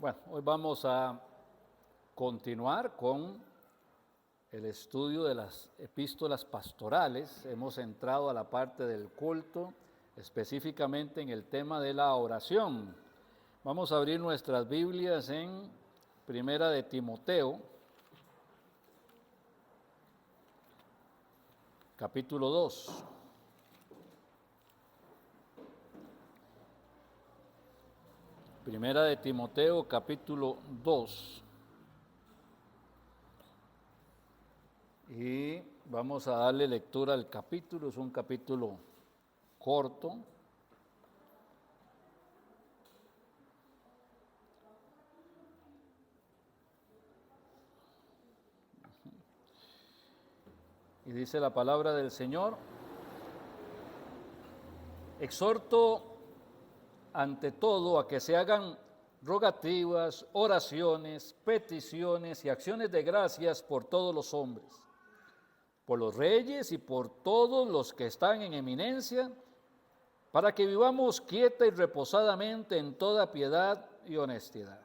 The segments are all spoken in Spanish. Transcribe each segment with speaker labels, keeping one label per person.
Speaker 1: Bueno, hoy vamos a continuar con el estudio de las epístolas pastorales. Hemos entrado a la parte del culto, específicamente en el tema de la oración. Vamos a abrir nuestras Biblias en Primera de Timoteo, capítulo 2. Primera de Timoteo, capítulo 2. Y vamos a darle lectura al capítulo, es un capítulo corto. Y dice la palabra del Señor: exhorto ante todo a que se hagan rogativas, oraciones, peticiones y acciones de gracias por todos los hombres, por los reyes y por todos los que están en eminencia, para que vivamos quieta y reposadamente en toda piedad y honestidad.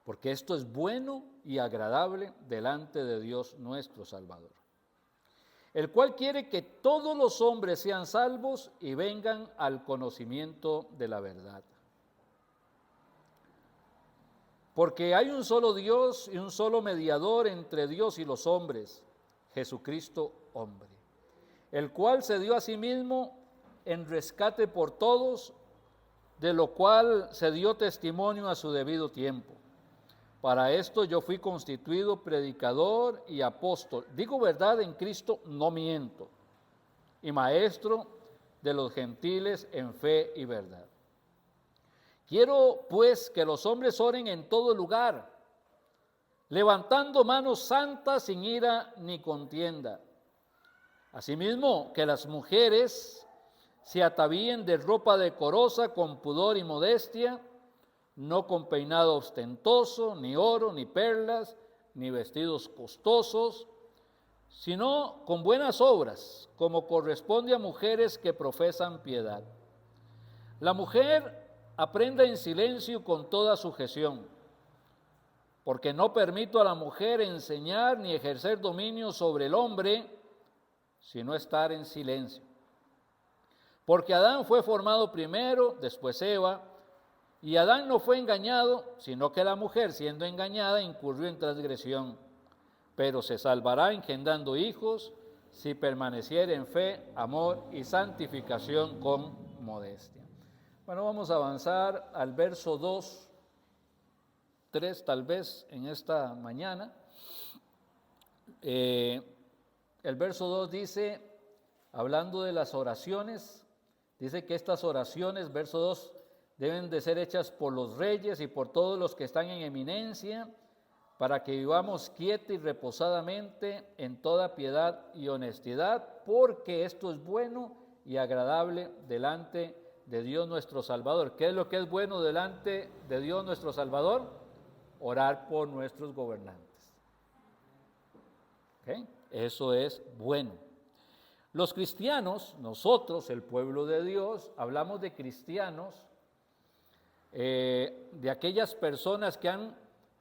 Speaker 1: Porque esto es bueno y agradable delante de Dios nuestro Salvador, el cual quiere que todos los hombres sean salvos y vengan al conocimiento de la verdad. Porque hay un solo Dios y un solo mediador entre Dios y los hombres, Jesucristo hombre, el cual se dio a sí mismo en rescate por todos, de lo cual se dio testimonio a su debido tiempo. Para esto yo fui constituido predicador y apóstol, digo verdad en Cristo, no miento, y maestro de los gentiles en fe y verdad. Quiero pues que los hombres oren en todo lugar, levantando manos santas sin ira ni contienda. Asimismo, que las mujeres se atavíen de ropa decorosa con pudor y modestia, no con peinado ostentoso, ni oro, ni perlas, ni vestidos costosos, sino con buenas obras, como corresponde a mujeres que profesan piedad. La mujer aprenda en silencio con toda sujeción, porque no permito a la mujer enseñar ni ejercer dominio sobre el hombre, sino estar en silencio. Porque Adán fue formado primero, después Eva, y Adán no fue engañado, sino que la mujer, siendo engañada, incurrió en transgresión. Pero se salvará engendrando hijos, si permaneciere en fe, amor y santificación con modestia. Bueno, vamos a avanzar al verso 2, 3 tal vez en esta mañana. El verso 2 dice, hablando de las oraciones, dice que estas oraciones, verso 2, deben de ser hechas por los reyes y por todos los que están en eminencia, para que vivamos quieta y reposadamente en toda piedad y honestidad, porque esto es bueno y agradable delante de Dios nuestro Salvador. ¿Qué es lo que es bueno delante de Dios nuestro Salvador? Orar por nuestros gobernantes. ¿Okay? Eso es bueno. Los cristianos, nosotros, el pueblo de Dios, hablamos de cristianos, de aquellas personas que han,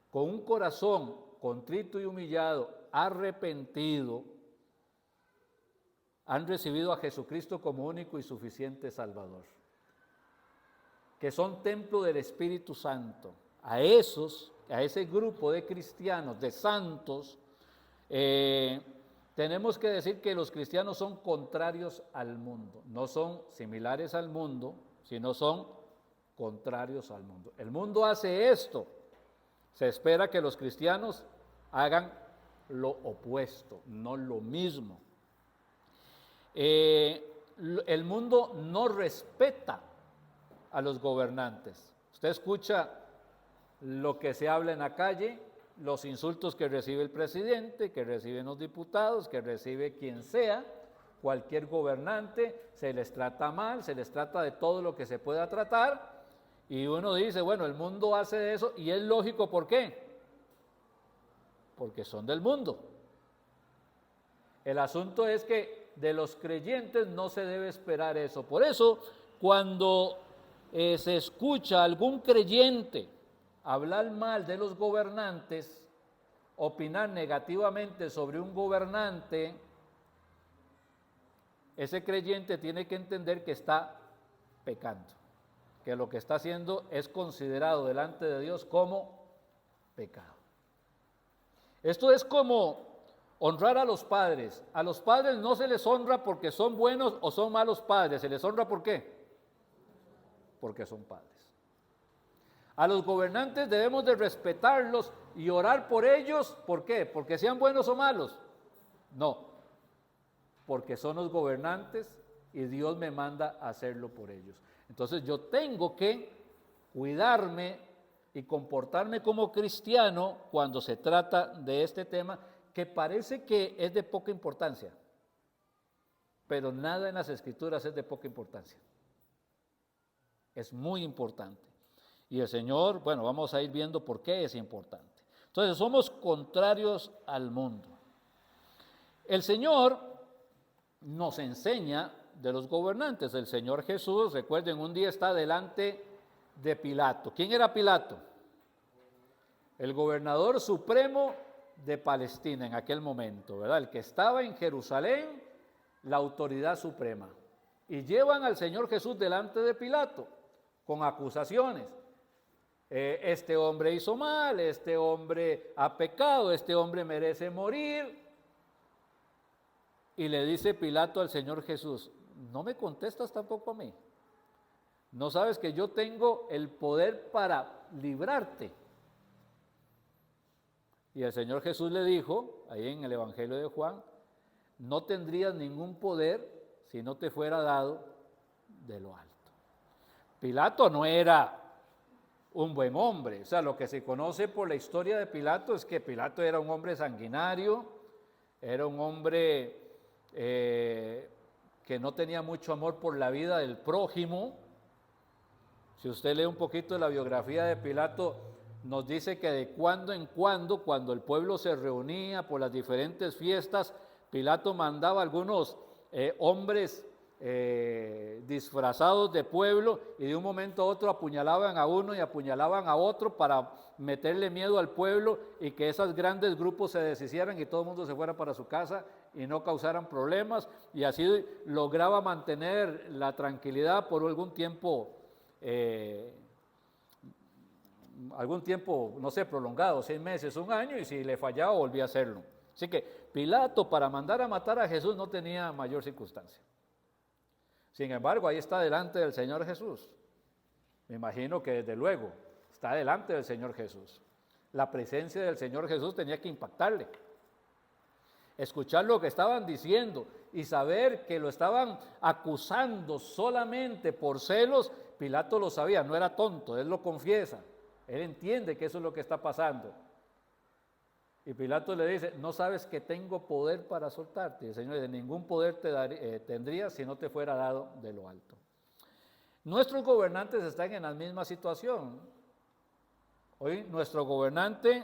Speaker 1: con un corazón contrito y humillado, arrepentido, han recibido a Jesucristo como único y suficiente Salvador, que son templo del Espíritu Santo. A ese grupo de cristianos, de santos, tenemos que decir que los cristianos son contrarios al mundo, no son similares al mundo, sino son contrarios al mundo. El mundo hace esto, se espera que los cristianos hagan lo opuesto, no lo mismo. El mundo no respeta a los gobernantes. Usted escucha lo que se habla en la calle, los insultos que recibe el presidente, que reciben los diputados, que recibe quien sea, cualquier gobernante, se les trata mal, se les trata de todo lo que se pueda tratar, y uno dice, bueno, el mundo hace eso, y es lógico, ¿por qué? Porque son del mundo. El asunto es que de los creyentes no se debe esperar eso. Por eso, cuando se escucha a algún creyente hablar mal de los gobernantes, opinar negativamente sobre un gobernante, ese creyente tiene que entender que está pecando, que lo que está haciendo es considerado delante de Dios como pecado. Esto es como honrar a los padres. A los padres no se les honra porque son buenos o son malos padres, se les honra ¿por qué? Porque son padres. A los gobernantes debemos de respetarlos y orar por ellos, ¿por qué? ¿Porque sean buenos o malos? No, porque son los gobernantes y Dios me manda a hacerlo por ellos. Entonces yo tengo que cuidarme y comportarme como cristiano cuando se trata de este tema, que parece que es de poca importancia, pero nada en las Escrituras es de poca importancia. Es muy importante. Y el Señor, bueno, vamos a ir viendo por qué es importante. Entonces, somos contrarios al mundo. El Señor nos enseña de los gobernantes. El Señor Jesús, recuerden, un día está delante de Pilato. ¿Quién era Pilato? El gobernador supremo de Palestina en aquel momento, ¿verdad? El que estaba en Jerusalén, la autoridad suprema. Y llevan al Señor Jesús delante de Pilato con acusaciones. Este hombre hizo mal, este hombre ha pecado, este hombre merece morir. Y le dice Pilato al Señor Jesús, no me contestas tampoco a mí. ¿No sabes que yo tengo el poder para librarte? Y el Señor Jesús le dijo, ahí en el Evangelio de Juan, no tendrías ningún poder si no te fuera dado de lo alto. Pilato no era un buen hombre, o sea, lo que se conoce por la historia de Pilato es que Pilato era un hombre sanguinario, era un hombre que no tenía mucho amor por la vida del prójimo. Si usted lee un poquito de la biografía de Pilato, nos dice que de cuando en cuando el pueblo se reunía por las diferentes fiestas, Pilato mandaba a algunos hombres disfrazados de pueblo y de un momento a otro apuñalaban a uno y apuñalaban a otro para meterle miedo al pueblo y que esos grandes grupos se deshicieran y todo el mundo se fuera para su casa y no causaran problemas, y así lograba mantener la tranquilidad por algún tiempo, no sé, prolongado, 6 meses, 1 año, y si le fallaba volvía a hacerlo. Así que Pilato, para mandar a matar a Jesús, no tenía mayor circunstancia. Sin embargo, ahí está delante del Señor Jesús. Me imagino que desde luego está delante del Señor Jesús. La presencia del Señor Jesús tenía que impactarle. Escuchar lo que estaban diciendo y saber que lo estaban acusando solamente por celos. Pilato lo sabía, no era tonto, él lo confiesa. Él entiende que eso es lo que está pasando. Y Pilato le dice, ¿no sabes que tengo poder para soltarte? Y el Señor dice, ningún poder tendría si no te fuera dado de lo alto. Nuestros gobernantes están en la misma situación. Hoy nuestro gobernante,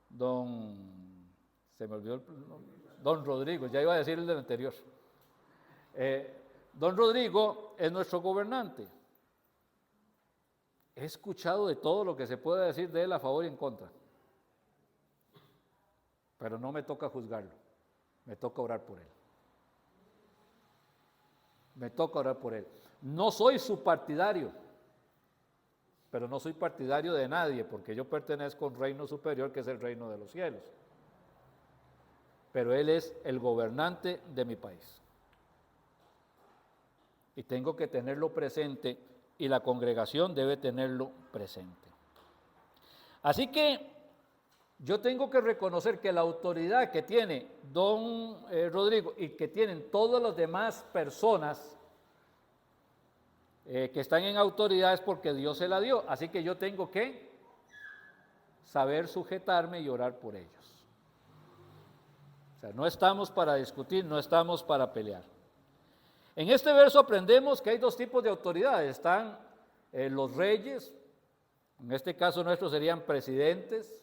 Speaker 1: se me olvidó don Rodrigo, ya iba a decir el del anterior. Don Rodrigo es nuestro gobernante. He escuchado de todo lo que se puede decir de él a favor y en contra. Pero no me toca juzgarlo, me toca orar por él. Me toca orar por él. No soy su partidario, pero no soy partidario de nadie, porque yo pertenezco a un reino superior que es el reino de los cielos. Pero él es el gobernante de mi país. Y tengo que tenerlo presente, y la congregación debe tenerlo presente. Así que yo tengo que reconocer que la autoridad que tiene don Rodrigo y que tienen todas las demás personas que están en autoridad es porque Dios se la dio. Así que yo tengo que saber sujetarme y orar por ellos. O sea, no estamos para discutir, no estamos para pelear. En este verso aprendemos que hay 2 tipos de autoridades. Están los reyes, en este caso nuestros serían presidentes,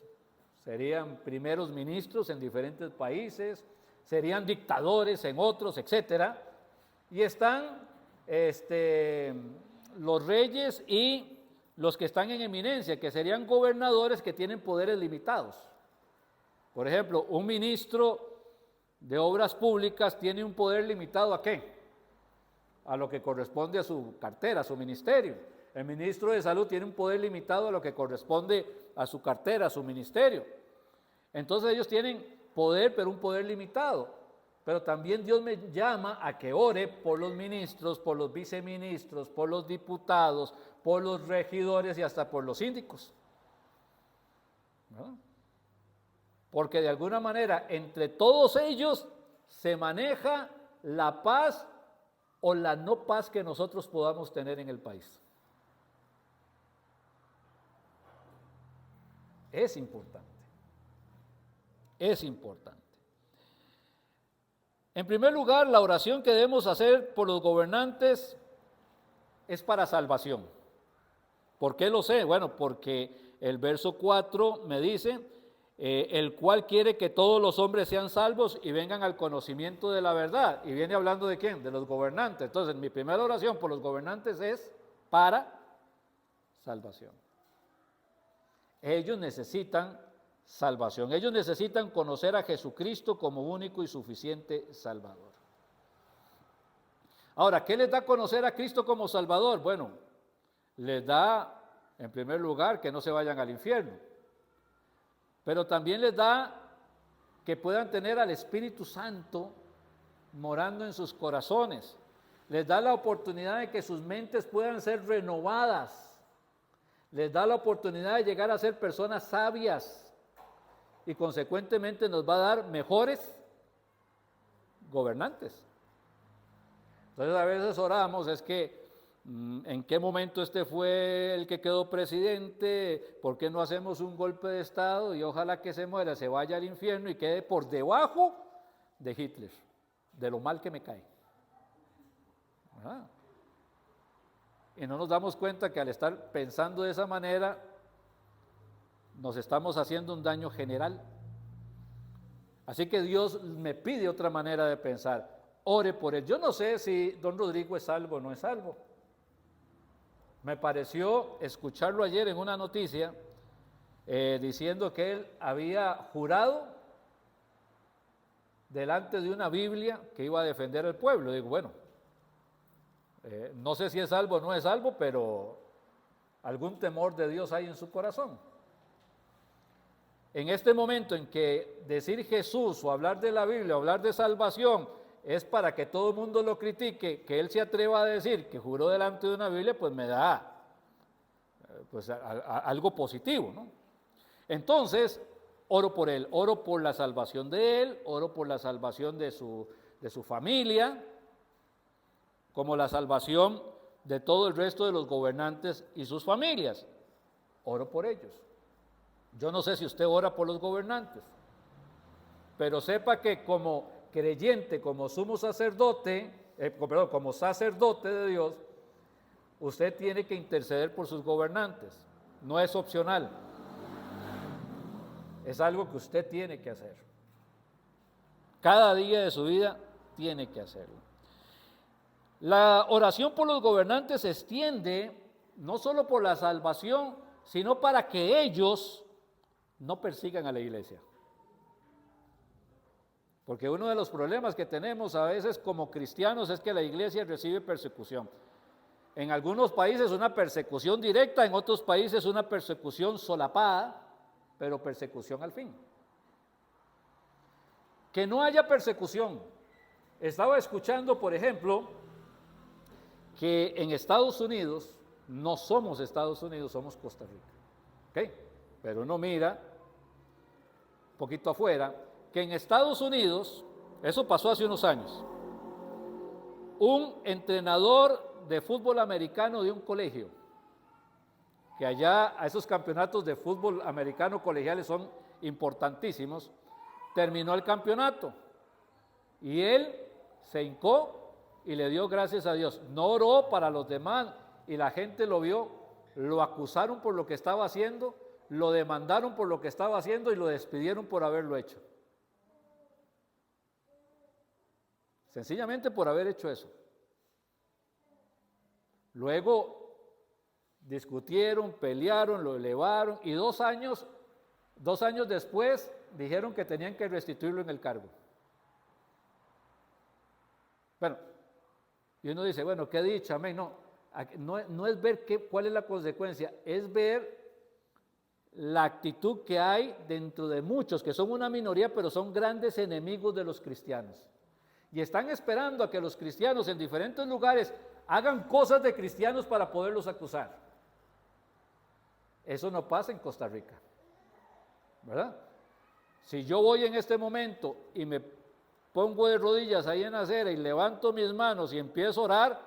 Speaker 1: serían primeros ministros en diferentes países, serían dictadores en otros, etcétera. Y están los reyes y los que están en eminencia, que serían gobernadores que tienen poderes limitados. Por ejemplo, un ministro de Obras Públicas tiene un poder limitado ¿a qué? A lo que corresponde a su cartera, a su ministerio. El ministro de Salud tiene un poder limitado a lo que corresponde a su cartera, a su ministerio. Entonces ellos tienen poder, pero un poder limitado. Pero también Dios me llama a que ore por los ministros, por los viceministros, por los diputados, por los regidores y hasta por los síndicos. ¿No? Porque de alguna manera entre todos ellos se maneja la paz o la no paz que nosotros podamos tener en el país. Es importante. Es importante. En primer lugar, la oración que debemos hacer por los gobernantes es para salvación. ¿Por qué lo sé? Bueno, porque el verso 4 me dice, el cual quiere que todos los hombres sean salvos y vengan al conocimiento de la verdad. Y viene hablando ¿de quién? De los gobernantes. Entonces, mi primera oración por los gobernantes es para salvación. Ellos necesitan salvación. Ellos necesitan conocer a Jesucristo como único y suficiente Salvador. Ahora, ¿qué les da a conocer a Cristo como Salvador? Bueno, les da, en primer lugar, que no se vayan al infierno. Pero también les da que puedan tener al Espíritu Santo morando en sus corazones. Les da la oportunidad de que sus mentes puedan ser renovadas. Les da la oportunidad de llegar a ser personas sabias. Y consecuentemente nos va a dar mejores gobernantes. Entonces a veces oramos, es que ¿en qué momento este fue el que quedó presidente? ¿Por qué no hacemos un golpe de Estado? Y ojalá que se muera, se vaya al infierno y quede por debajo de Hitler, de lo mal que me cae. ¿Verdad? Y no nos damos cuenta que al estar pensando de esa manera, nos estamos haciendo un daño general. Así que Dios me pide otra manera de pensar. Ore por él. Yo no sé si don Rodrigo es salvo o no es salvo. Me pareció escucharlo ayer en una noticia diciendo que él había jurado delante de una Biblia que iba a defender al pueblo. Digo, bueno, no sé si es salvo o no es salvo, pero algún temor de Dios hay en su corazón. En este momento en que decir Jesús o hablar de la Biblia o hablar de salvación es para que todo el mundo lo critique, que él se atreva a decir que juró delante de una Biblia, pues me da pues algo positivo, ¿no? Entonces, oro por él, oro por la salvación de él, oro por la salvación de su familia, como la salvación de todo el resto de los gobernantes y sus familias. Oro por ellos. Yo no sé si usted ora por los gobernantes, pero sepa que como creyente, como sumo sacerdote, como sacerdote de Dios, usted tiene que interceder por sus gobernantes. No es opcional. Es algo que usted tiene que hacer. Cada día de su vida tiene que hacerlo. La oración por los gobernantes se extiende no solo por la salvación, sino para que ellos no persigan a la iglesia. Porque uno de los problemas que tenemos a veces como cristianos es que la iglesia recibe persecución. En algunos países una persecución directa, en otros países una persecución solapada, pero persecución al fin. Que no haya persecución. Estaba escuchando, por ejemplo, que en Estados Unidos, no somos Estados Unidos, somos Costa Rica. ¿Okay? Pero uno mira un poquito afuera, que en Estados Unidos, eso pasó hace unos años, un entrenador de fútbol americano de un colegio, que allá a esos campeonatos de fútbol americano colegiales son importantísimos, terminó el campeonato y él se hincó y le dio gracias a Dios. No oró para los demás y la gente lo vio, lo acusaron por lo que estaba haciendo, lo demandaron por lo que estaba haciendo y lo despidieron por haberlo hecho. Sencillamente por haber hecho eso. Luego discutieron, pelearon, lo elevaron y 2 años después dijeron que tenían que restituirlo en el cargo. Bueno, y uno dice, bueno, qué dicha, amén. No es ver cuál es la consecuencia, es ver la actitud que hay dentro de muchos, que son una minoría, pero son grandes enemigos de los cristianos. Y están esperando a que los cristianos en diferentes lugares hagan cosas de cristianos para poderlos acusar. Eso no pasa en Costa Rica, ¿verdad? Si yo voy en este momento y me pongo de rodillas ahí en la acera y levanto mis manos y empiezo a orar,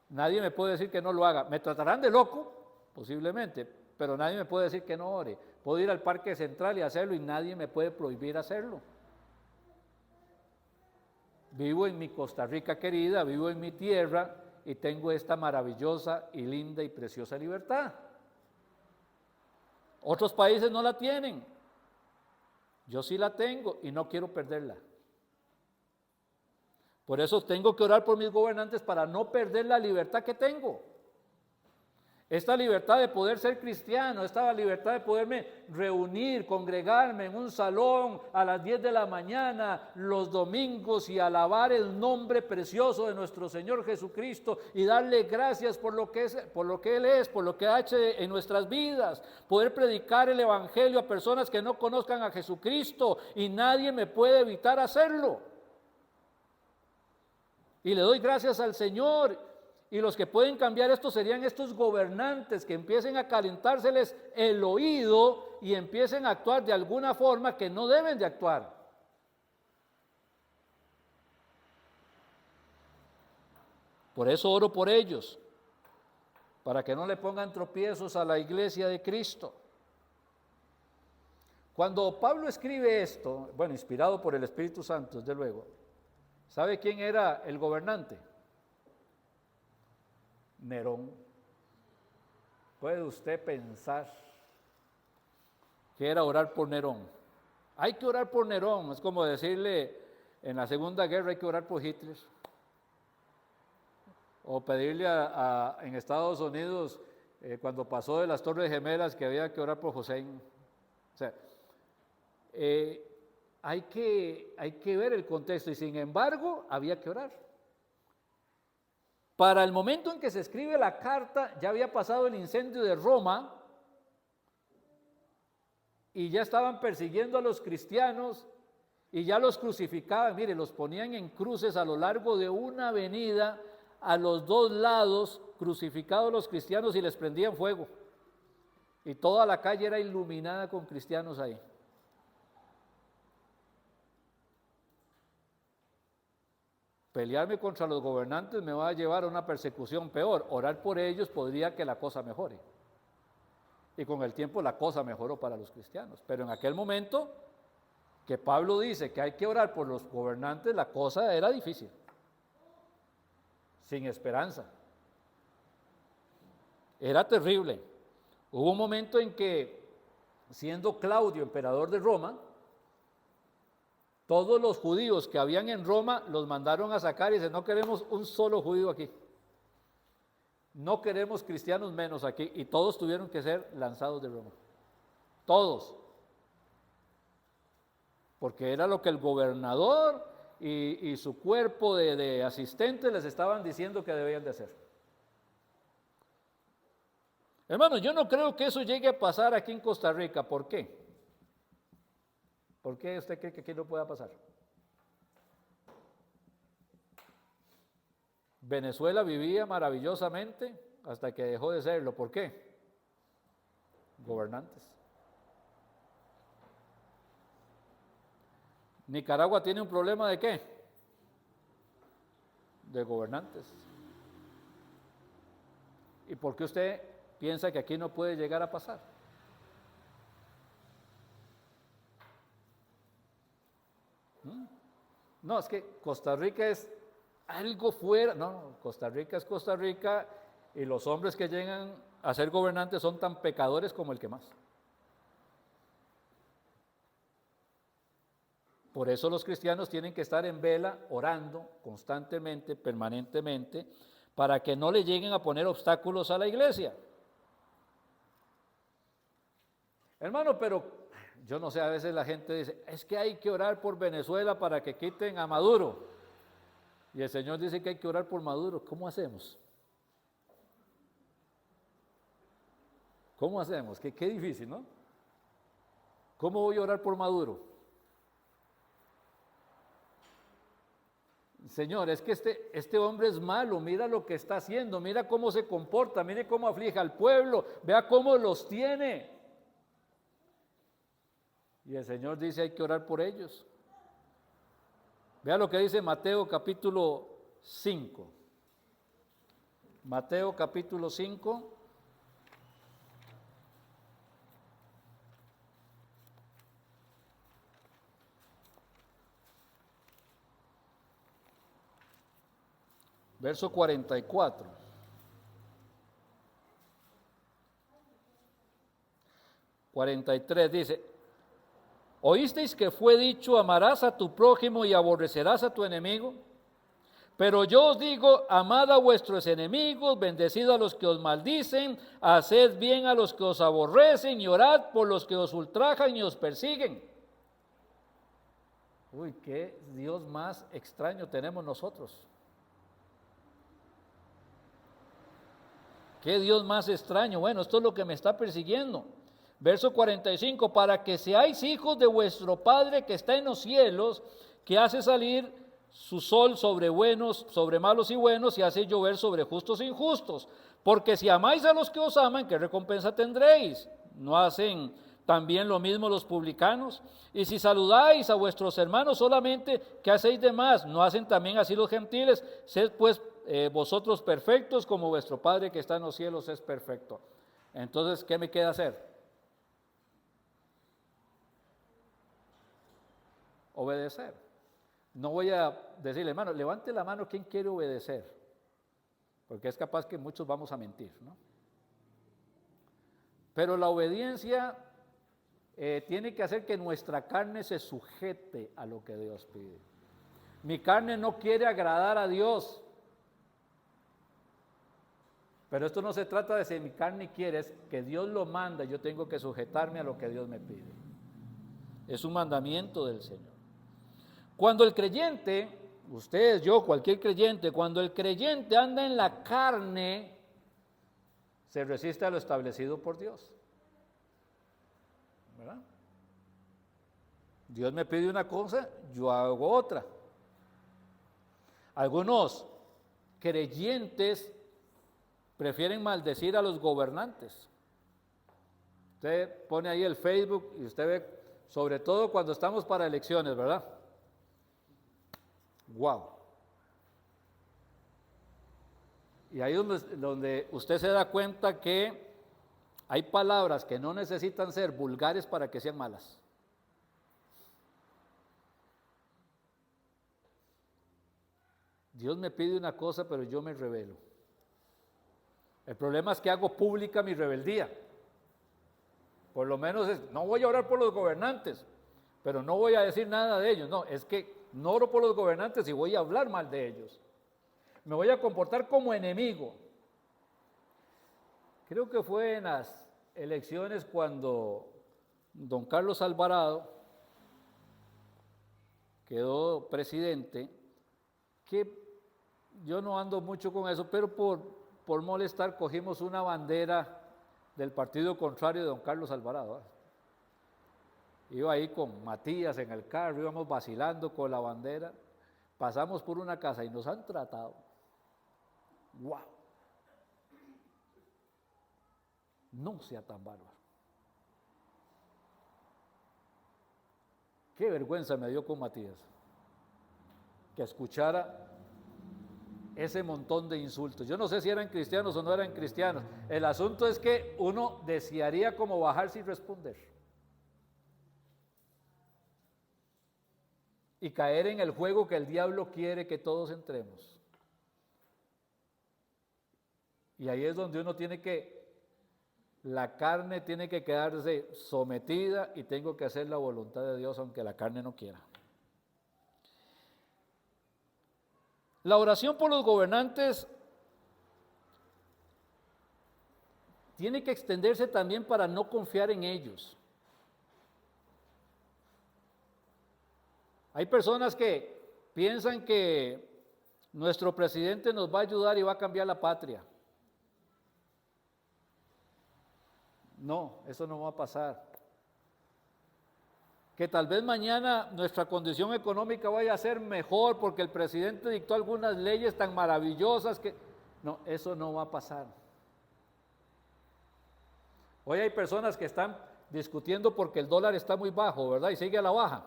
Speaker 1: nadie me puede decir que no lo haga. Me tratarán de loco, posiblemente, pero nadie me puede decir que no ore. Puedo ir al Parque Central y hacerlo y nadie me puede prohibir hacerlo. Vivo en mi Costa Rica querida, vivo en mi tierra y tengo esta maravillosa y linda y preciosa libertad. Otros países no la tienen. Yo sí la tengo y no quiero perderla. Por eso tengo que orar por mis gobernantes para no perder la libertad que tengo. Esta libertad de poder ser cristiano, esta libertad de poderme reunir, congregarme en un salón a las 10 de la mañana los domingos y alabar el nombre precioso de nuestro Señor Jesucristo y darle gracias por lo que Él es, por lo que ha hecho en nuestras vidas. Poder predicar el Evangelio a personas que no conozcan a Jesucristo y nadie me puede evitar hacerlo. Y le doy gracias al Señor. Y los que pueden cambiar esto serían estos gobernantes que empiecen a calentárseles el oído y empiecen a actuar de alguna forma que no deben de actuar. Por eso oro por ellos, para que no le pongan tropiezos a la iglesia de Cristo. Cuando Pablo escribe esto, bueno, inspirado por el Espíritu Santo, desde luego, ¿sabe quién era el gobernante? Nerón. ¿Puede usted pensar que era orar por Nerón? Hay que orar por Nerón, es como decirle en la Segunda Guerra hay que orar por Hitler. O pedirle en Estados Unidos, cuando pasó de las Torres Gemelas, que había que orar por Hussein. O sea, hay que ver el contexto y sin embargo había que orar. Para el momento en que se escribe la carta, ya había pasado el incendio de Roma y ya estaban persiguiendo a los cristianos y ya los crucificaban. Mire, los ponían en cruces a lo largo de una avenida, a los dos lados, crucificados los cristianos y les prendían fuego. Y toda la calle era iluminada con cristianos ahí. Pelearme contra los gobernantes me va a llevar a una persecución peor. Orar por ellos podría que la cosa mejore. Y con el tiempo la cosa mejoró para los cristianos. Pero en aquel momento que Pablo dice que hay que orar por los gobernantes, la cosa era difícil. Sin esperanza. Era terrible. Hubo un momento en que, siendo Claudio emperador de Roma, todos los judíos que habían en Roma los mandaron a sacar y dicen, no queremos un solo judío aquí. No queremos cristianos menos aquí. Y todos tuvieron que ser lanzados de Roma. Todos. Porque era lo que el gobernador y su cuerpo de asistentes les estaban diciendo que debían de hacer. Hermano, yo no creo que eso llegue a pasar aquí en Costa Rica. ¿Por qué? ¿Por qué usted cree que aquí no pueda pasar? Venezuela vivía maravillosamente hasta que dejó de serlo. ¿Por qué? Gobernantes. Nicaragua tiene un problema ¿de qué? De gobernantes. ¿Y por qué usted piensa que aquí no puede llegar a pasar? No, es que Costa Rica es algo fuera. No, Costa Rica es Costa Rica y los hombres que llegan a ser gobernantes son tan pecadores como el que más. Por eso los cristianos tienen que estar en vela, orando constantemente, permanentemente, para que no le lleguen a poner obstáculos a la iglesia. Hermano, pero yo no sé, a veces la gente dice, es que hay que orar por Venezuela para que quiten a Maduro. Y el Señor dice que hay que orar por Maduro. ¿Cómo hacemos? ¿Cómo hacemos? Qué difícil, ¿no? ¿Cómo voy a orar por Maduro? Señor, es que este hombre es malo, mira lo que está haciendo, mira cómo se comporta, mire cómo aflige al pueblo, vea cómo los tiene. Y el Señor dice, hay que orar por ellos. Vea lo que dice Mateo capítulo 5. Mateo capítulo 5. Verso 44. 43 dice, ¿oísteis que fue dicho, amarás a tu prójimo y aborrecerás a tu enemigo? Pero yo os digo, amad a vuestros enemigos, bendecid a los que os maldicen, haced bien a los que os aborrecen y orad por los que os ultrajan y os persiguen. Uy, qué Dios más extraño tenemos nosotros. ¿Qué Dios más extraño? Bueno, esto es lo que me está persiguiendo. Verso 45, para que seáis hijos de vuestro Padre que está en los cielos, que hace salir su sol sobre buenos, sobre malos y buenos, y hace llover sobre justos e injustos. Porque si amáis a los que os aman, ¿qué recompensa tendréis? ¿No hacen también lo mismo los publicanos? Y si saludáis a vuestros hermanos solamente, ¿qué hacéis de más? ¿No hacen también así los gentiles? Sed pues vosotros perfectos como vuestro Padre que está en los cielos es perfecto. Entonces, ¿qué me queda hacer? Obedecer. No voy a decirle, hermano, levante la mano, ¿quién quiere obedecer? Porque es capaz que muchos vamos a mentir, ¿no? Pero la obediencia tiene que hacer que nuestra carne se sujete a lo que Dios pide. Mi carne no quiere agradar a Dios. Pero esto no se trata de si mi carne quiere, es que Dios lo manda, yo tengo que sujetarme a lo que Dios me pide. Es un mandamiento del Señor. Cuando el creyente, ustedes, yo, cualquier creyente, cuando el creyente anda en la carne, se resiste a lo establecido por Dios. ¿Verdad? Dios me pide una cosa, yo hago otra. Algunos creyentes prefieren maldecir a los gobernantes. Usted pone ahí el Facebook y usted ve, sobre todo cuando estamos para elecciones, ¿verdad? ¡Wow! Y ahí es donde usted se da cuenta que hay palabras que no necesitan ser vulgares para que sean malas. Dios me pide una cosa, pero yo me rebelo. El problema es que hago pública mi rebeldía. Por lo menos no voy a orar por los gobernantes, pero no voy a decir nada de ellos. No, es que no oro por los gobernantes y voy a hablar mal de ellos. Me voy a comportar como enemigo. Creo que fue en las elecciones cuando don Carlos Alvarado quedó presidente, que yo no ando mucho con eso, pero por molestar cogimos una bandera del partido contrario de don Carlos Alvarado. Iba ahí con Matías en el carro, íbamos vacilando con la bandera, pasamos por una casa y nos han tratado. ¡Wow! No sea tan bárbaro. Qué vergüenza me dio con Matías, que escuchara ese montón de insultos. Yo no sé si eran cristianos o no eran cristianos. El asunto es que uno desearía como bajarse y responder. Y caer en el juego que el diablo quiere que todos entremos. Y ahí es donde uno tiene que, la carne tiene que quedarse sometida y tengo que hacer la voluntad de Dios aunque la carne no quiera. La oración por los gobernantes tiene que extenderse también para no confiar en ellos. Hay personas que piensan que nuestro presidente nos va a ayudar y va a cambiar la patria. No, eso no va a pasar. Que tal vez mañana nuestra condición económica vaya a ser mejor porque el presidente dictó algunas leyes tan maravillosas que... No, eso no va a pasar. Hoy hay personas que están discutiendo porque el dólar está muy bajo, ¿verdad? Y sigue a la baja.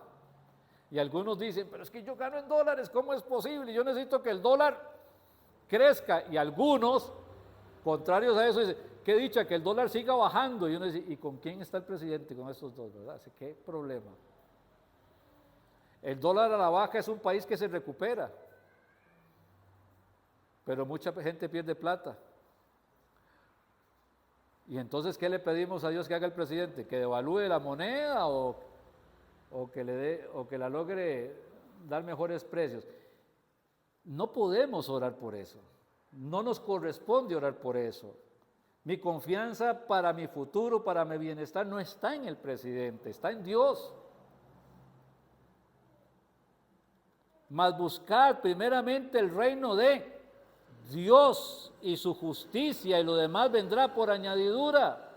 Speaker 1: Y algunos dicen, pero es que yo gano en dólares, ¿cómo es posible? Yo necesito que el dólar crezca. Y algunos, contrarios a eso, dicen, qué dicha que el dólar siga bajando. Y uno dice, ¿y con quién está el presidente con estos dos, verdad? Así, ¿qué problema? El dólar a la baja es un país que se recupera, pero mucha gente pierde plata. Y entonces, ¿qué le pedimos a Dios que haga el presidente? ¿Que devalúe la moneda o que la logre dar mejores precios? No podemos orar por eso. No nos corresponde orar por eso. Mi confianza para mi futuro, para mi bienestar, no está en el presidente, está en Dios. Mas buscar primeramente el reino de Dios y su justicia, y lo demás vendrá por añadidura.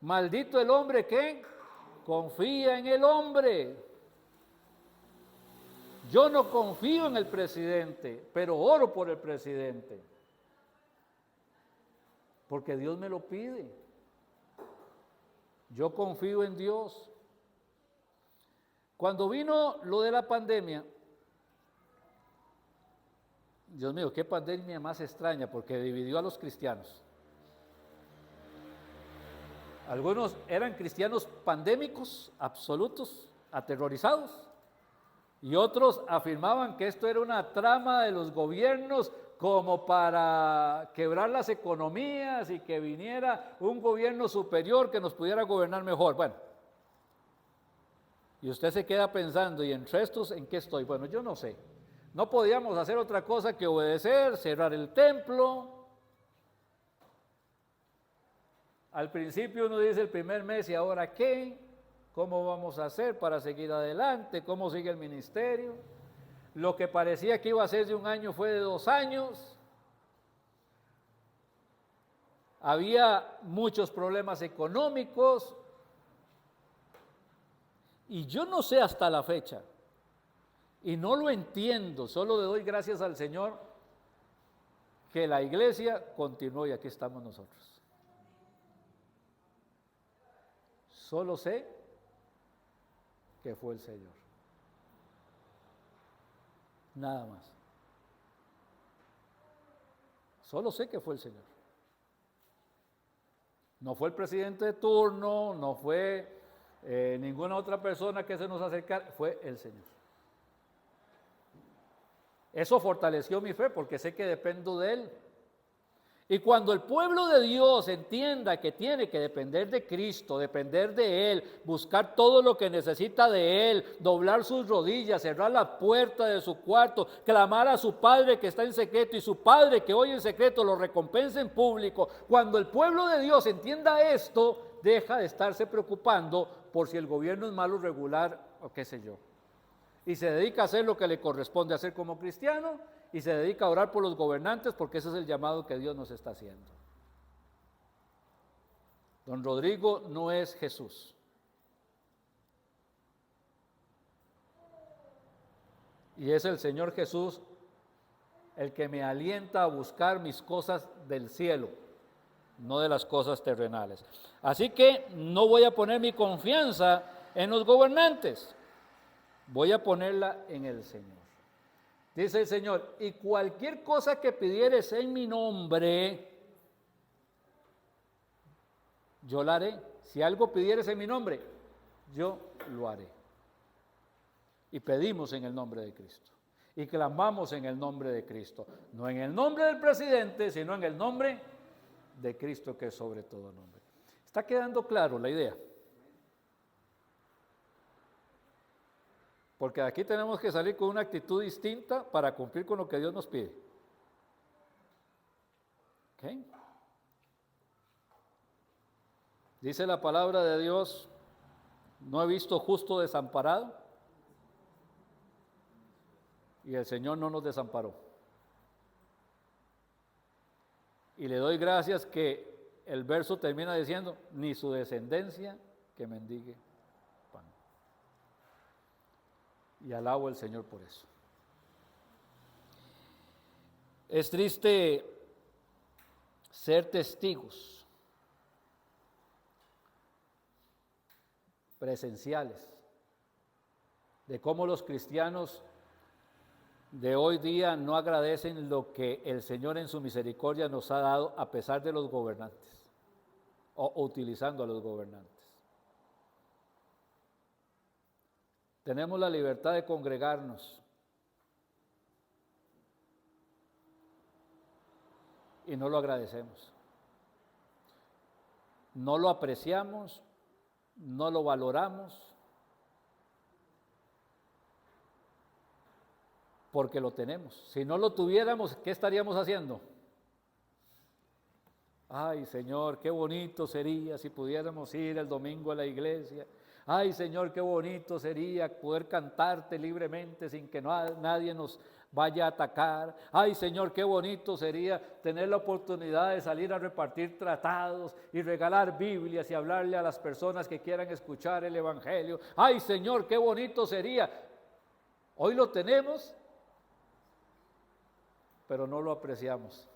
Speaker 1: Maldito el hombre que confía en el hombre. Yo no confío en el presidente, pero oro por el presidente, porque Dios me lo pide. Yo confío en Dios. Cuando vino lo de la pandemia, Dios mío, qué pandemia más extraña, porque dividió a los cristianos. Algunos eran cristianos pandémicos, absolutos, aterrorizados, y otros afirmaban que esto era una trama de los gobiernos como para quebrar las economías y que viniera un gobierno superior que nos pudiera gobernar mejor. Bueno, y usted se queda pensando, ¿y entre estos en qué estoy? Bueno, yo no sé. No podíamos hacer otra cosa que obedecer, cerrar el templo. Al principio uno dice el primer mes, ¿y ahora qué? ¿Cómo vamos a hacer para seguir adelante? ¿Cómo sigue el ministerio? Lo que parecía que iba a ser de 1 año fue de 2 años. Había muchos problemas económicos. Y yo no sé hasta la fecha, y no lo entiendo, solo le doy gracias al Señor que la iglesia continuó y aquí estamos nosotros. Solo sé que fue el Señor. Nada más. Solo sé que fue el Señor. No fue el presidente de turno, no fue ninguna otra persona que se nos acercara, fue el Señor. Eso fortaleció mi fe porque sé que dependo de Él. Y cuando el pueblo de Dios entienda que tiene que depender de Cristo, depender de Él, buscar todo lo que necesita de Él, doblar sus rodillas, cerrar la puerta de su cuarto, clamar a su Padre que está en secreto y su Padre que hoy en secreto lo recompensa en público, cuando el pueblo de Dios entienda esto, deja de estarse preocupando por si el gobierno es malo, regular o qué sé yo. Y se dedica a hacer lo que le corresponde hacer como cristiano y se dedica a orar por los gobernantes porque ese es el llamado que Dios nos está haciendo. Don Rodrigo no es Jesús. Y es el Señor Jesús el que me alienta a buscar mis cosas del cielo, no de las cosas terrenales. Así que no voy a poner mi confianza en los gobernantes, voy a ponerla en el Señor. Dice el Señor, y cualquier cosa que pidieres en mi nombre, yo la haré. Si algo pidieres en mi nombre, yo lo haré. Y pedimos en el nombre de Cristo. Y clamamos en el nombre de Cristo. No en el nombre del presidente, sino en el nombre de Cristo, que es sobre todo nombre. ¿Está quedando claro la idea? Porque aquí tenemos que salir con una actitud distinta para cumplir con lo que Dios nos pide. ¿Ok? Dice la palabra de Dios, no he visto justo desamparado, y el Señor no nos desamparó. Y le doy gracias que el verso termina diciendo, ni su descendencia que mendigue pan. Y alabo al Señor por eso. Es triste ser testigos presenciales de cómo los cristianos de hoy día no agradecen lo que el Señor en su misericordia nos ha dado a pesar de los gobernantes o utilizando a los gobernantes. Tenemos la libertad de congregarnos y no lo agradecemos. No lo apreciamos, no lo valoramos, porque lo tenemos. Si no lo tuviéramos, ¿qué estaríamos haciendo? Ay, Señor, qué bonito sería si pudiéramos ir el domingo a la iglesia. Ay, Señor, qué bonito sería poder cantarte libremente sin que nadie nos vaya a atacar. Ay, Señor, qué bonito sería tener la oportunidad de salir a repartir tratados y regalar Biblias y hablarle a las personas que quieran escuchar el Evangelio. Ay, Señor, qué bonito sería. Hoy lo tenemos, pero no lo apreciamos,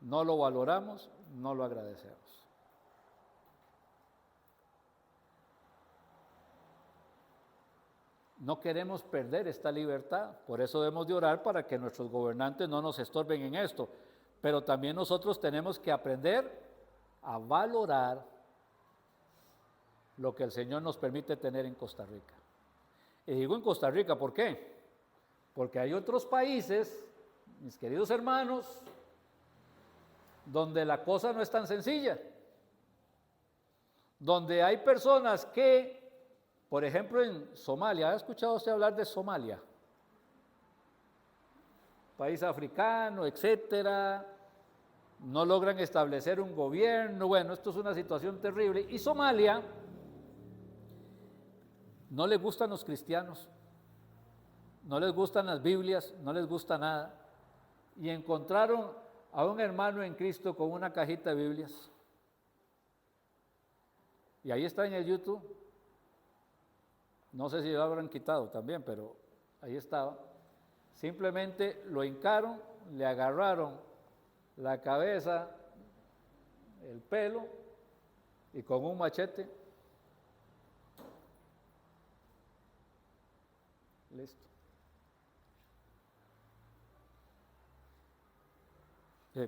Speaker 1: no lo valoramos, no lo agradecemos. No queremos perder esta libertad, por eso debemos de orar para que nuestros gobernantes no nos estorben en esto, pero también nosotros tenemos que aprender a valorar lo que el Señor nos permite tener en Costa Rica. Y digo en Costa Rica, ¿por qué? Porque hay otros países, mis queridos hermanos, donde la cosa no es tan sencilla, donde hay personas que, por ejemplo en Somalia, ¿ha escuchado usted hablar de Somalia? País africano, etcétera, no logran establecer un gobierno, bueno, esto es una situación terrible, y Somalia no les gustan los cristianos, no les gustan las Biblias, no les gusta nada, y encontraron a un hermano en Cristo con una cajita de Biblias, y ahí está en el YouTube, no sé si lo habrán quitado también, pero ahí estaba, simplemente lo hincaron, le agarraron la cabeza, el pelo, y con un machete, listo.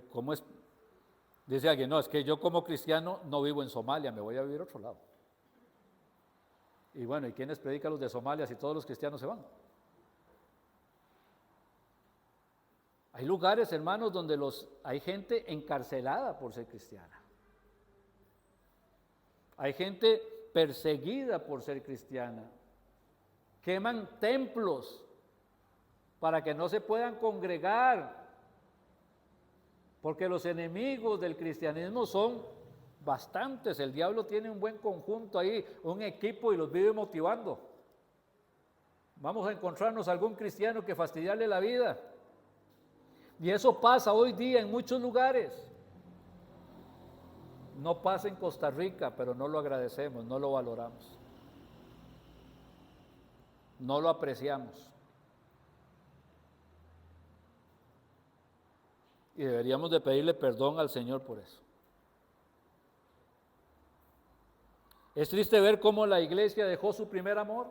Speaker 1: ¿Cómo es? Dice alguien, no, es que yo como cristiano no vivo en Somalia, me voy a vivir a otro lado. Y bueno, ¿y quiénes predican los de Somalia si todos los cristianos se van? Hay lugares, hermanos, donde hay gente encarcelada por ser cristiana. Hay gente perseguida por ser cristiana. Queman templos para que no se puedan congregar, porque los enemigos del cristianismo son bastantes. El diablo tiene un buen conjunto ahí, un equipo, y los vive motivando. Vamos a encontrarnos algún cristiano que fastidiarle la vida. Y eso pasa hoy día en muchos lugares. No pasa en Costa Rica, pero no lo agradecemos, no lo valoramos. No lo apreciamos. Y deberíamos de pedirle perdón al Señor por eso. Es triste ver cómo la iglesia dejó su primer amor.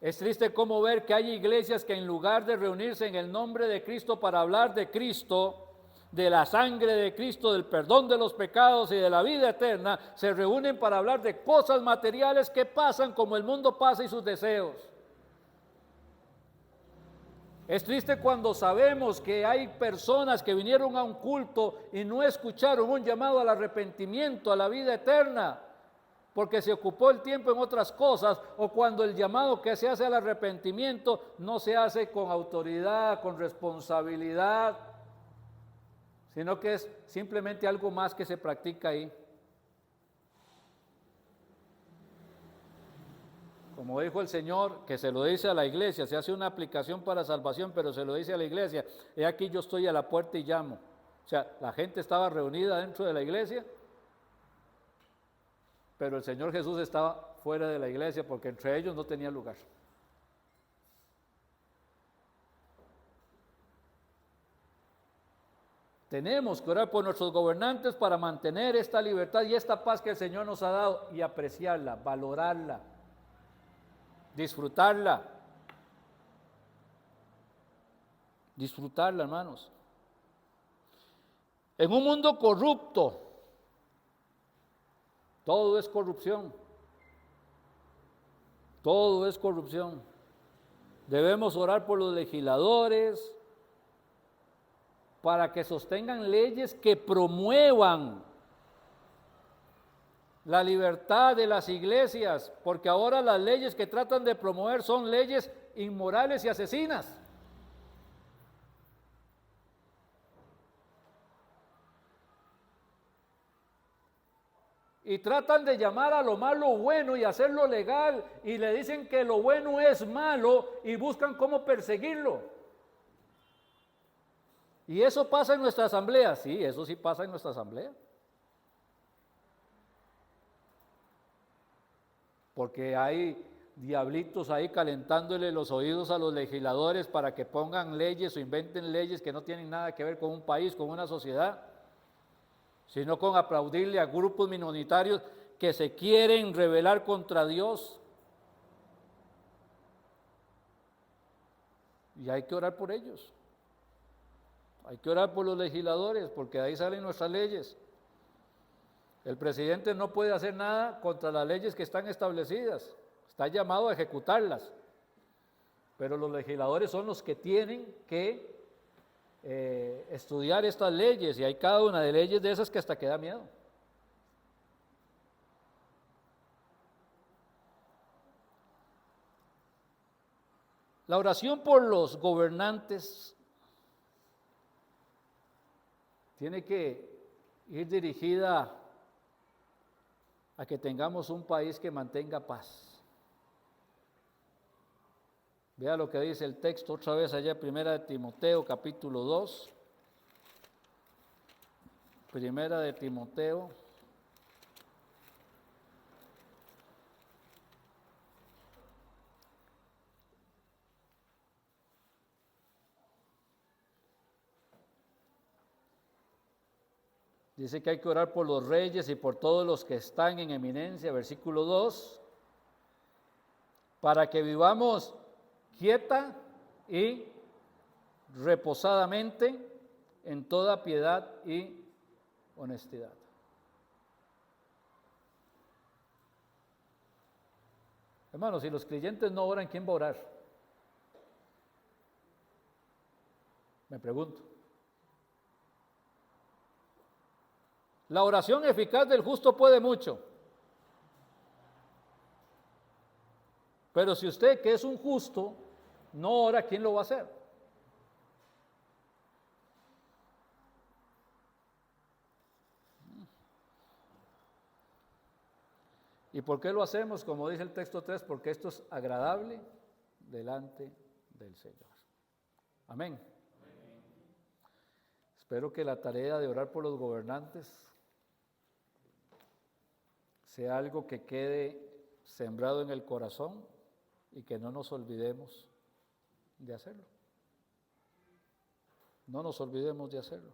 Speaker 1: Es triste cómo ver que hay iglesias que en lugar de reunirse en el nombre de Cristo para hablar de Cristo, de la sangre de Cristo, del perdón de los pecados y de la vida eterna, se reúnen para hablar de cosas materiales que pasan como el mundo pasa y sus deseos. Es triste cuando sabemos que hay personas que vinieron a un culto y no escucharon un llamado al arrepentimiento, a la vida eterna, porque se ocupó el tiempo en otras cosas, o cuando el llamado que se hace al arrepentimiento no se hace con autoridad, con responsabilidad. sino que es simplemente algo más que se practica ahí. Como dijo el Señor, que se lo dice a la iglesia, se hace una aplicación para salvación, pero se lo dice a la iglesia, he aquí yo estoy a la puerta y llamo. O sea, la gente estaba reunida dentro de la iglesia, pero el Señor Jesús estaba fuera de la iglesia porque entre ellos no tenía lugar. Tenemos que orar por nuestros gobernantes para mantener esta libertad y esta paz que el Señor nos ha dado y apreciarla, valorarla, disfrutarla. Disfrutarla, hermanos. En un mundo corrupto, todo es corrupción. Todo es corrupción. Debemos orar por los legisladores para que sostengan leyes que promuevan la libertad de las iglesias, porque ahora las leyes que tratan de promover son leyes inmorales y asesinas. Y tratan de llamar a lo malo bueno y hacerlo legal, y le dicen que lo bueno es malo y buscan cómo perseguirlo. ¿Y eso pasa en nuestra asamblea? Sí, eso sí pasa en nuestra asamblea. Porque hay diablitos ahí calentándole los oídos a los legisladores para que pongan leyes o inventen leyes que no tienen nada que ver con un país, con una sociedad, sino con aplaudirle a grupos minoritarios que se quieren rebelar contra Dios. Y hay que orar por ellos. Hay que orar por los legisladores, porque de ahí salen nuestras leyes. El presidente no puede hacer nada contra las leyes que están establecidas. Está llamado a ejecutarlas. Pero los legisladores son los que tienen que estudiar estas leyes, y hay cada una de leyes de esas que hasta que da miedo. La oración por los gobernantes tiene que ir dirigida a que tengamos un país que mantenga paz. Vea lo que dice el texto otra vez allá, Primera de Timoteo, capítulo 2. Primera de Timoteo. Dice que hay que orar por los reyes y por todos los que están en eminencia, versículo 2, para que vivamos quieta y reposadamente en toda piedad y honestidad. Hermanos, si los creyentes no oran, ¿quién va a orar? Me pregunto. La oración eficaz del justo puede mucho. Pero si usted, que es un justo, no ora, ¿quién lo va a hacer? ¿Y por qué lo hacemos? Como dice el texto 3, porque esto es agradable delante del Señor. Amén. Espero que la tarea de orar por los gobernantes sea algo que quede sembrado en el corazón y que no nos olvidemos de hacerlo. No nos olvidemos de hacerlo.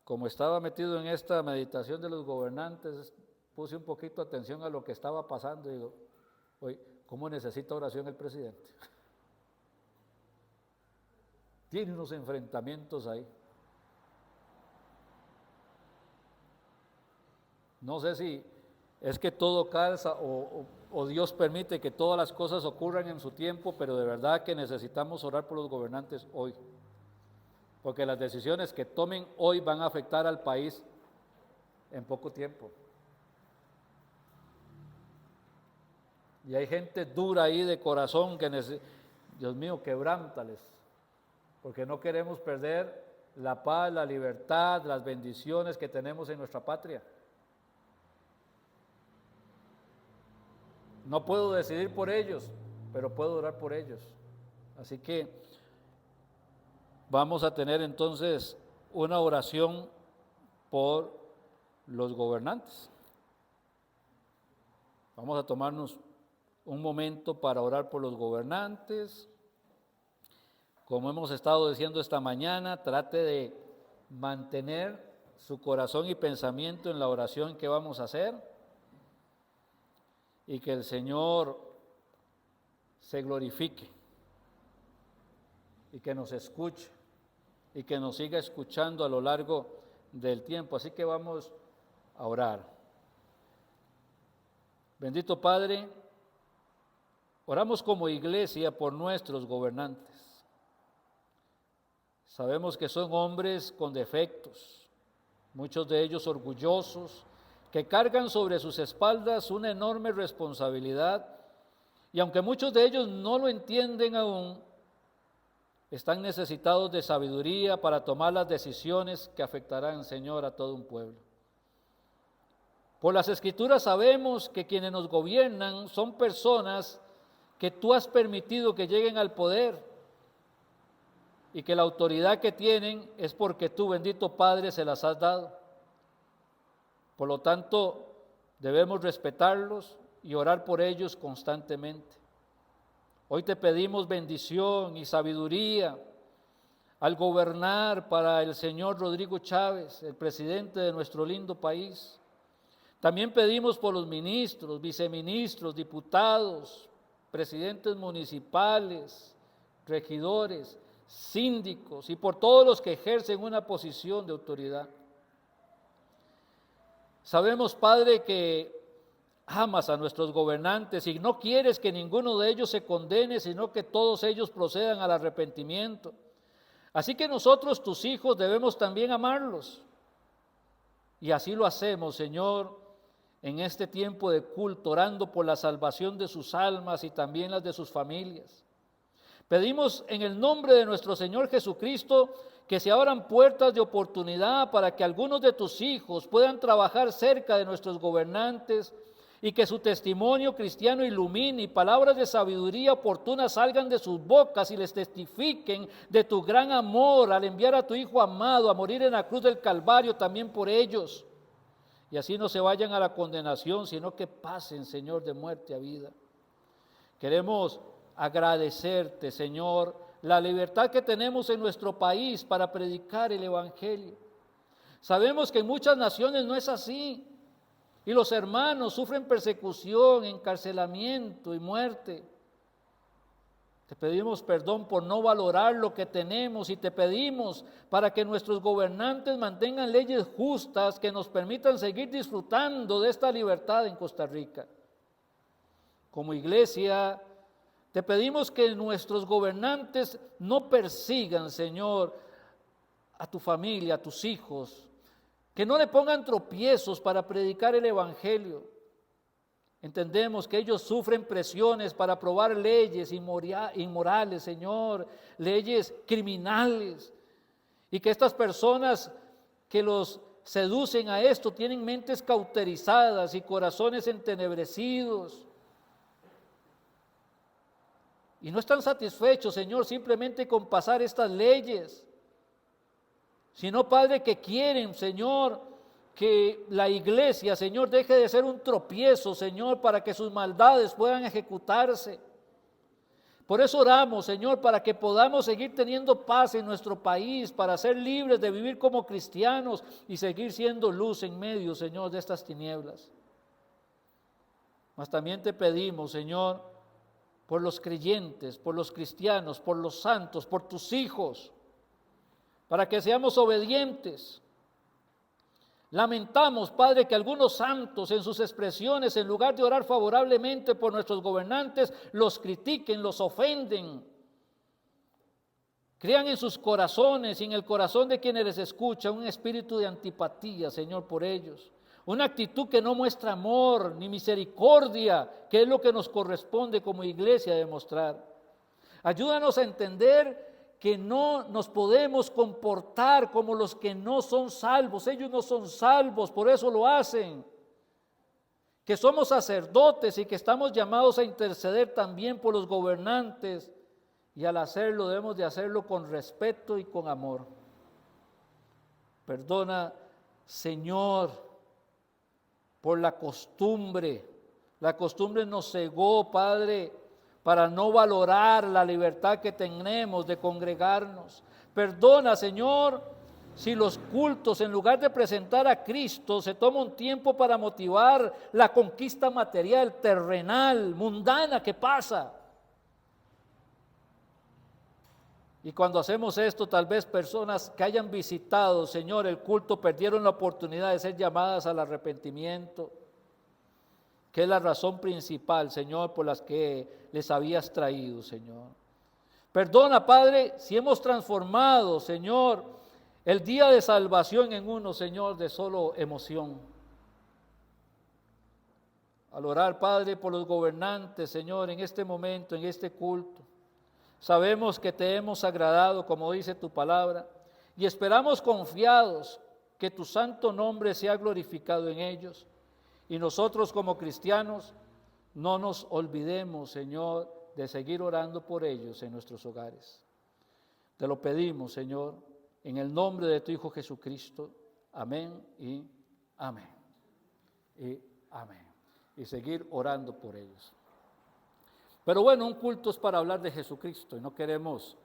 Speaker 1: Como estaba metido en esta meditación de los gobernantes, puse un poquito atención a lo que estaba pasando y digo, oye, ¿cómo necesita oración el presidente? Tiene unos enfrentamientos ahí. No sé si es que todo calza o Dios permite que todas las cosas ocurran en su tiempo, pero de verdad que necesitamos orar por los gobernantes hoy. Porque las decisiones que tomen hoy van a afectar al país en poco tiempo. Y hay gente dura ahí de corazón que Dios mío, quebrántales. porque no queremos perder la paz, la libertad, las bendiciones que tenemos en nuestra patria. No puedo decidir por ellos, pero puedo orar por ellos. Así que vamos a tener entonces una oración por los gobernantes. Vamos a tomarnos un momento para orar por los gobernantes. Como hemos estado diciendo esta mañana, trate de mantener su corazón y pensamiento en la oración que vamos a hacer y que el Señor se glorifique y que nos escuche y que nos siga escuchando a lo largo del tiempo. Así que vamos a orar. Bendito Padre, oramos como iglesia por nuestros gobernantes. Sabemos que son hombres con defectos, muchos de ellos orgullosos, que cargan sobre sus espaldas una enorme responsabilidad, y aunque muchos de ellos no lo entienden aún, están necesitados de sabiduría para tomar las decisiones que afectarán, Señor, a todo un pueblo. Por las Escrituras sabemos que quienes nos gobiernan son personas que tú has permitido que lleguen al poder y que la autoridad que tienen es porque tú, bendito Padre, se las has dado. Por lo tanto, debemos respetarlos y orar por ellos constantemente. Hoy te pedimos bendición y sabiduría al gobernar para el señor Rodrigo Chávez, el presidente de nuestro lindo país. También pedimos por los ministros, viceministros, diputados, presidentes municipales, regidores, síndicos y por todos los que ejercen una posición de autoridad. Sabemos, Padre, que amas a nuestros gobernantes y no quieres que ninguno de ellos se condene, sino que todos ellos procedan al arrepentimiento. Así que nosotros, tus hijos, debemos también amarlos. Y así lo hacemos, Señor, en este tiempo de culto, orando por la salvación de sus almas y también las de sus familias. Pedimos en el nombre de nuestro Señor Jesucristo que se abran puertas de oportunidad para que algunos de tus hijos puedan trabajar cerca de nuestros gobernantes y que su testimonio cristiano ilumine y palabras de sabiduría oportuna salgan de sus bocas y les testifiquen de tu gran amor al enviar a tu Hijo amado a morir en la cruz del Calvario también por ellos. Y así no se vayan a la condenación, sino que pasen, Señor, de muerte a vida. Queremos agradecerte, Señor, la libertad que tenemos en nuestro país para predicar el Evangelio. Sabemos que en muchas naciones no es así, y los hermanos sufren persecución, encarcelamiento y muerte. Te pedimos perdón por no valorar lo que tenemos y te pedimos para que nuestros gobernantes mantengan leyes justas que nos permitan seguir disfrutando de esta libertad en Costa Rica. Como iglesia, te pedimos que nuestros gobernantes no persigan, Señor, a tu familia, a tus hijos, que no le pongan tropiezos para predicar el Evangelio. Entendemos que ellos sufren presiones para aprobar leyes inmorales, Señor, leyes criminales, y que estas personas que los seducen a esto tienen mentes cauterizadas y corazones entenebrecidos. Y no están satisfechos, Señor, simplemente con pasar estas leyes, sino, Padre, que quieren, Señor, que la iglesia, Señor, deje de ser un tropiezo, Señor, para que sus maldades puedan ejecutarse. Por eso oramos, Señor, para que podamos seguir teniendo paz en nuestro país, para ser libres de vivir como cristianos y seguir siendo luz en medio, Señor, de estas tinieblas. Mas también te pedimos, Señor, por los creyentes, por los cristianos, por los santos, por tus hijos, para que seamos obedientes. Lamentamos, Padre, que algunos santos en sus expresiones, en lugar de orar favorablemente por nuestros gobernantes, los critiquen, los ofenden. Crean en sus corazones y en el corazón de quienes les escuchan un espíritu de antipatía, Señor, por ellos. Una actitud que no muestra amor ni misericordia, que es lo que nos corresponde como iglesia demostrar. Ayúdanos a entender que no nos podemos comportar como los que no son salvos. Ellos no son salvos, por eso lo hacen. Que somos sacerdotes y que estamos llamados a interceder también por los gobernantes, y al hacerlo debemos de hacerlo con respeto y con amor. Perdona, Señor, por la costumbre. La costumbre nos cegó, Padre, para no valorar la libertad que tenemos de congregarnos. Perdona, Señor, si los cultos, en lugar de presentar a Cristo, se toma un tiempo para motivar la conquista material, terrenal, mundana que pasa. Y cuando hacemos esto, tal vez personas que hayan visitado, Señor, el culto, perdieron la oportunidad de ser llamadas al arrepentimiento, que es la razón principal, Señor, por las que les habías traído, Señor. Perdona, Padre, si hemos transformado, Señor, el día de salvación en uno, Señor, de solo emoción. Al orar, Padre, por los gobernantes, Señor, en este momento, en este culto, sabemos que te hemos agradado, como dice tu palabra, y esperamos confiados que tu santo nombre sea glorificado en ellos. Y nosotros como cristianos no nos olvidemos, Señor, de seguir orando por ellos en nuestros hogares. Te lo pedimos, Señor, en el nombre de tu Hijo Jesucristo. Amén y amén. Y amén. Y seguir orando por ellos. Pero bueno, un culto es para hablar de Jesucristo y no queremos,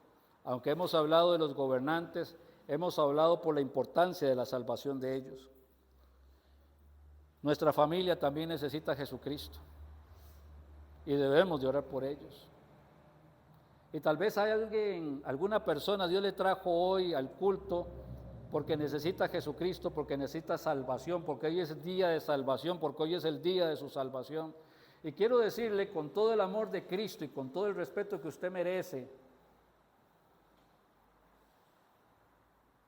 Speaker 1: aunque hemos hablado de los gobernantes, hemos hablado por la importancia de la salvación de ellos. Nuestra familia también necesita a Jesucristo y debemos de orar por ellos. Y tal vez hay alguien, alguna persona, Dios le trajo hoy al culto porque necesita a Jesucristo, porque necesita salvación, porque hoy es día de salvación, porque hoy es el día de su salvación. Y quiero decirle con todo el amor de Cristo y con todo el respeto que usted merece,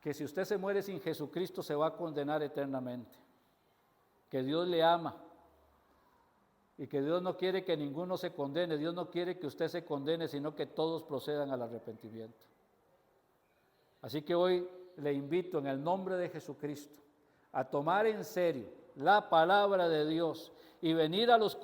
Speaker 1: que si usted se muere sin Jesucristo se va a condenar eternamente. Que Dios le ama y que Dios no quiere que ninguno se condene. Dios no quiere que usted se condene, sino que todos procedan al arrepentimiento. Así que hoy le invito en el nombre de Jesucristo a tomar en serio la palabra de Dios y venir a los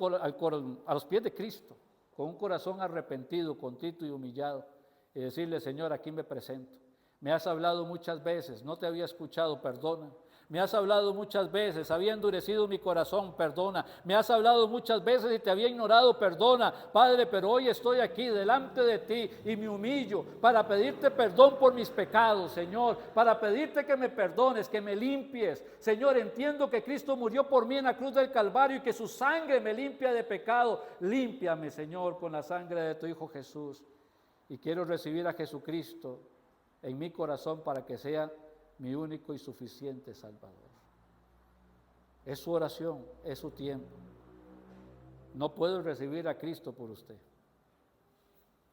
Speaker 1: pies de Cristo con un corazón arrepentido, contrito y humillado y decirle: Señor, aquí me presento. Me has hablado muchas veces, no te había escuchado, perdona. Me has hablado muchas veces, había endurecido mi corazón, perdona. Me has hablado muchas veces y te había ignorado, perdona. Padre, pero hoy estoy aquí delante de ti y me humillo para pedirte perdón por mis pecados, Señor. Para pedirte que me perdones, que me limpies. Señor, entiendo que Cristo murió por mí en la cruz del Calvario y que su sangre me limpia de pecado. Límpiame, Señor, con la sangre de tu Hijo Jesús. Y quiero recibir a Jesucristo en mi corazón para que sea mi único y suficiente Salvador. Es su oración, es su tiempo. No puedo recibir a Cristo por usted.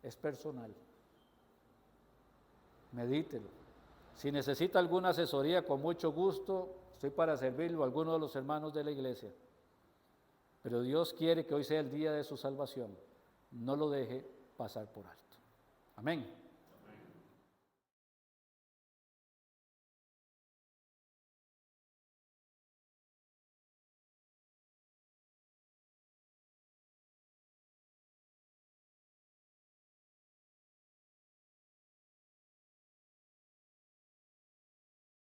Speaker 1: Es personal. Medítelo. Si necesita alguna asesoría, con mucho gusto, estoy para servirlo a alguno de los hermanos de la iglesia. Pero Dios quiere que hoy sea el día de su salvación. No lo deje pasar por alto. Amén.